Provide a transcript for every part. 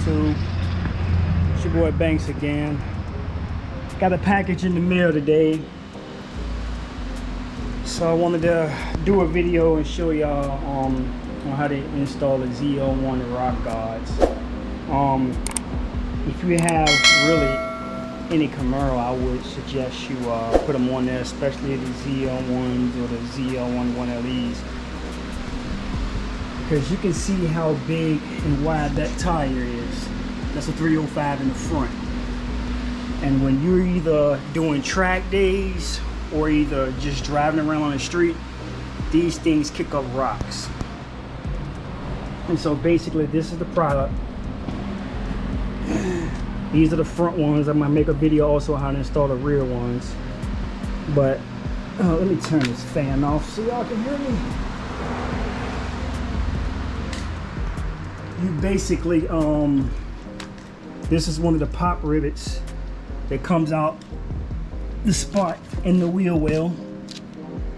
YouTube? It's your boy Banks again. Got a package in the mail today, so I wanted to do a video and show y'all on how to install the ZL1 Rock Guards. If you have really any Camaro, I would suggest you put them on there, especially the ZL1s or the ZL1 1LEs, because you can see how big and wide that tire is. That's a 305 in the front. And when you're either doing track days or either just driving around on the street, these things kick up rocks. And so basically this is the product. These are the front ones. I'm gonna make a video also on how to install the rear ones. But let me turn this fan off so y'all can hear me. You basically, this is one of the pop rivets that comes out the spot in the wheel well.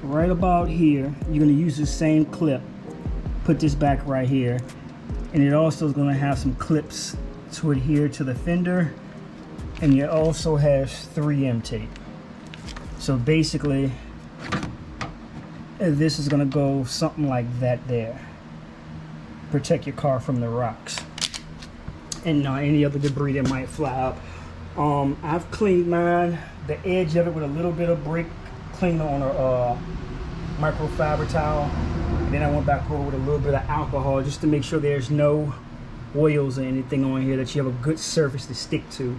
Right about here, you're gonna use the same clip. Put this back right here. And it also is gonna have some clips to adhere to the fender, and it also has 3M tape. So basically this is going to go something like that there. Protect your car from the rocks and any other debris that might fly up. I've cleaned mine, the edge of it, with a little bit of brake cleaner on a microfiber towel, and then I went back over with a little bit of alcohol just to make sure there's no oils or anything on here, that you have a good surface to stick to.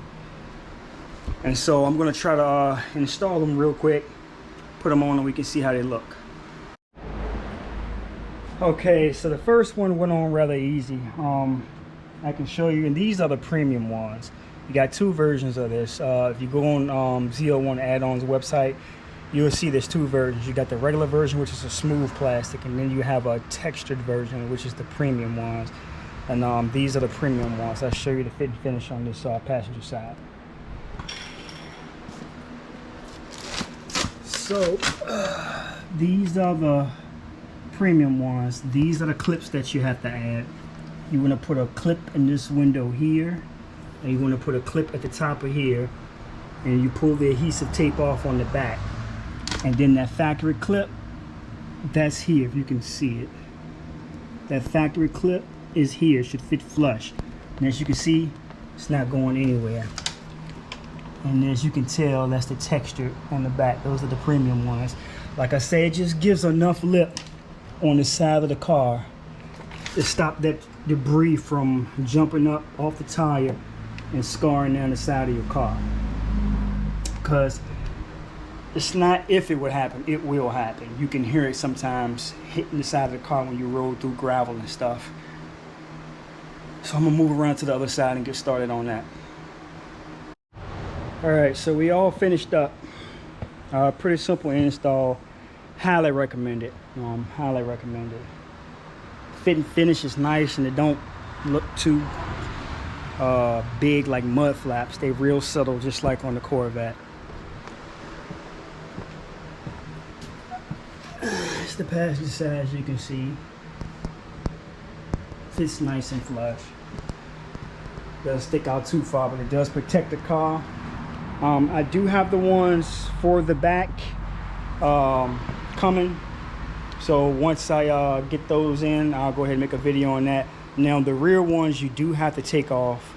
And so I'm going to try to install them real quick, put them on, and we can see how they look. Okay, so the first one went on rather easy. I can show you, and these are the premium ones. You got two versions of this. If you go on ZL1 Addons website, you'll see there's two versions. You got the regular version, which is a smooth plastic, and then you have a textured version, which is the premium ones. And these are the premium ones. I'll show you the fit and finish on this passenger side. So these are the premium ones. These are the clips that you have to add. You want to put a clip in this window here, and you want to put a clip at the top of here, and you pull the adhesive tape off on the back. And then that factory clip, that's here, if you can see it. That factory clip is here, should fit flush, and as you can see, it's not going anywhere. And as you can tell, that's the texture on the back. Those are the premium ones. Like I say, it just gives enough lip on the side of the car to stop that debris from jumping up off the tire and scarring down the side of your car. Because it's not if it would happen, it will happen. You can hear it sometimes hitting the side of the car when you roll through gravel and stuff. So I'm gonna move around to the other side and get started on that. All right, so we all finished up. Pretty simple install. Highly recommend it. Highly recommend it. Fit and finish is nice, and it don't look too big like mud flaps. They real subtle, just like on the Corvette. It's the passenger side, as you can see. Fits nice and flush. Doesn't stick out too far, but it does protect the car. I do have the ones for the back coming. So once I get those in, I'll go ahead and make a video on that. Now the rear ones, you do have to take off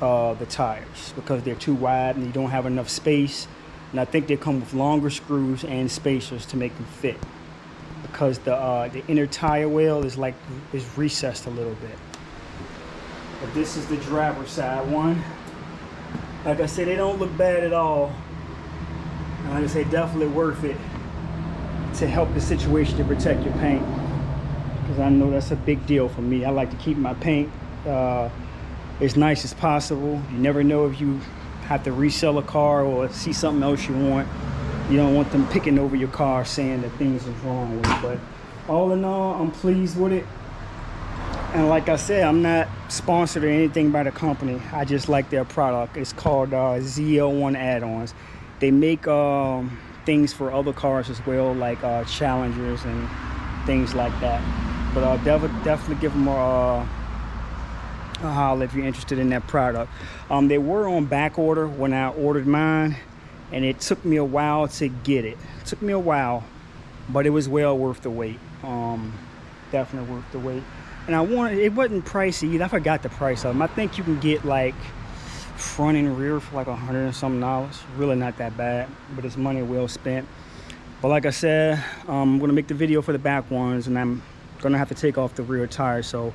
the tires because they're too wide and you don't have enough space. And I think they come with longer screws and spacers to make them fit, because the inner tire well is recessed a little bit. But this is the driver's side one. Like I said, they don't look bad at all. And like I say, definitely worth it to help the situation, to protect your paint, because I know that's a big deal for me. I like to keep my paint as nice as possible. You never know if you have to resell a car or see something else you want. You don't want them picking over your car saying that things are wrong with it. But all in all, I'm pleased with it. And like I said, I'm not sponsored or anything by the company. I just like their product. It's called ZL1 Addons. They make things for other cars as well, like Challengers and things like that. But I'll definitely give them a holler if you're interested in that product. They were on back order when I ordered mine, and it took me a while to get it. It took me a while, but it was well worth the wait. Definitely worth the wait. And it wasn't pricey either. I forgot the price of them. I think you can get like front and rear for like $100 and something. Really not that bad, but it's money well spent. But like I said, I'm gonna make the video for the back ones, and I'm gonna have to take off the rear tires, so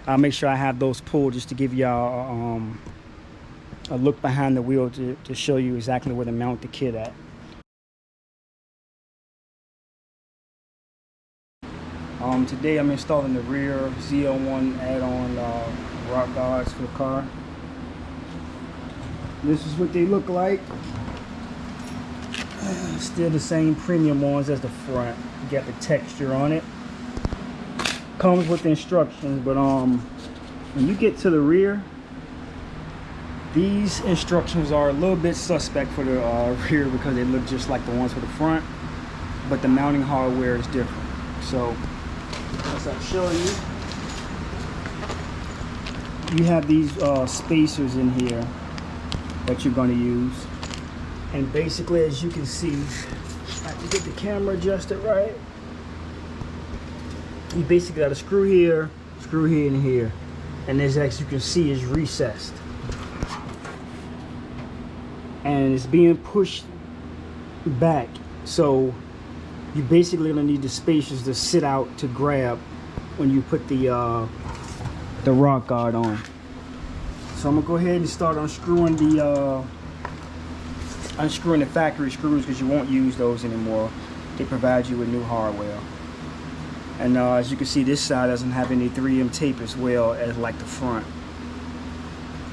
I'll make sure I have those pulled just to give y'all a look behind the wheel to show you exactly where to mount the kit at. Today I'm installing the rear ZL1 add-on rock guards for the car. This is what they look like. Still the same premium ones as the front. You got the texture on it. Comes with the instructions, but when you get to the rear, these instructions are a little bit suspect for the rear because they look just like the ones for the front, but the mounting hardware is different. So as I'll show you, you have these spacers in here that you're going to use, and basically, as you can see, I have to get the camera adjusted right. You basically got a screw here, and here, and this, as you can see, is recessed, and it's being pushed back. So you basically gonna need the spacers to sit out to grab when you put the rock guard on. So I'm gonna go ahead and start unscrewing the factory screws, because you won't use those anymore. They provide you with new hardware. And as you can see, this side doesn't have any 3M tape as well as like the front,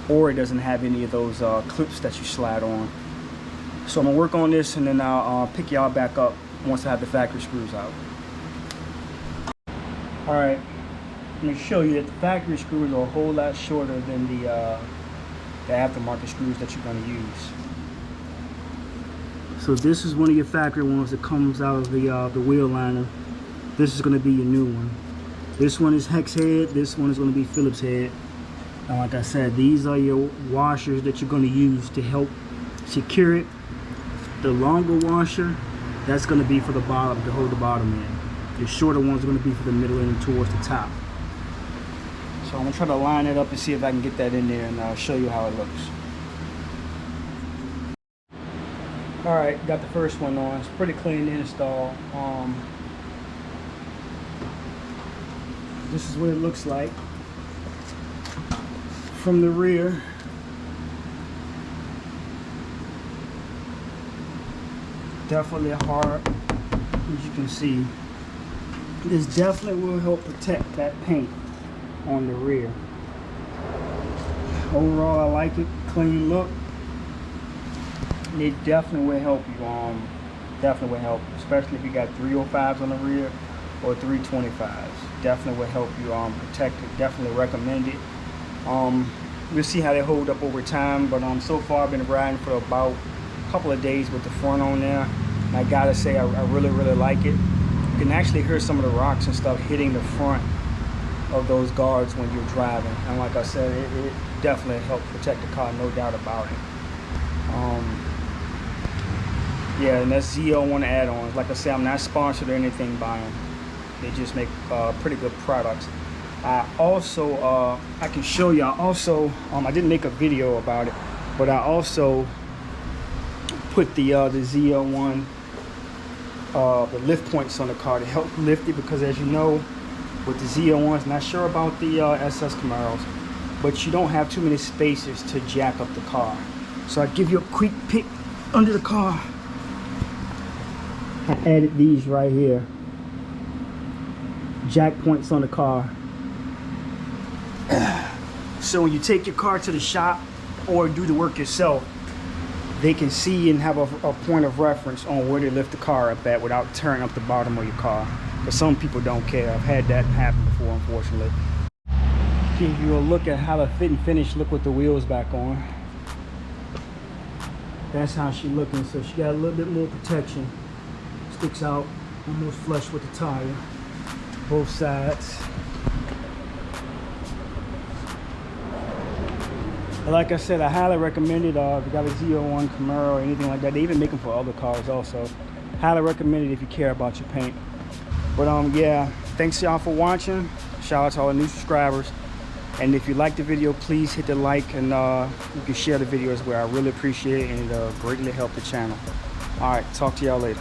or it doesn't have any of those clips that you slide on. So I'm gonna work on this, and then I'll pick y'all back up once I have the factory screws out. All right, I'm gonna show you that the factory screws are a whole lot shorter than the aftermarket screws that you're gonna use. So this is one of your factory ones that comes out of the wheel liner. This is gonna be your new one. This one is hex head. This one is gonna be Phillips head. And like I said, these are your washers that you're gonna use to help secure it. The longer washer, that's gonna be for the bottom, to hold the bottom in. The shorter ones are gonna be for the middle and towards the top. So I'm gonna try to line it up and see if I can get that in there, and I'll show you how it looks. All right, got the first one on. It's pretty clean to install. This is what it looks like from the rear. Definitely hard, as you can see. This definitely will help protect that paint on the rear. Overall, I like it. Clean look. It definitely will help you. Definitely will help, especially if you got 305s on the rear or 325s. Definitely will help you protect it. Definitely recommend it. We'll see how they hold up over time, but so far I've been riding for about a couple of days with the front on there, and I gotta say I really like it. You can actually hear some of the rocks and stuff hitting the front of those guards when you're driving, and like I said, it definitely helps protect the car, no doubt about it. Yeah, and that's ZL1 add-ons. Like I said, I'm not sponsored or anything by them. They just make pretty good products. I also, I can show you, I didn't make a video about it, but I also put the ZL1, the lift points on the car to help lift it, because as you know, with the ZL1s, not sure about the SS Camaros, but you don't have too many spaces to jack up the car. So I give you a quick pick under the car. I added these right here. Jack points on the car. So when you take your car to the shop or do the work yourself, they can see and have a point of reference on where to lift the car up at without tearing up the bottom of your car. But some people don't care. I've had that happen before, unfortunately. Give you a look at how the fit and finish look with the wheels back on. That's how she's looking. So she got a little bit more protection. Sticks out almost flush with the tire. Both sides. Like I said, I highly recommend it. If you got a ZL1 Camaro or anything like that, they even make them for other cars also. Highly recommend it if you care about your paint. But yeah, thanks y'all for watching. Shout out to all the new subscribers. And if you like the video, please hit the like, and you can share the video as well. I really appreciate it, and it'll greatly help the channel. All right, talk to y'all later.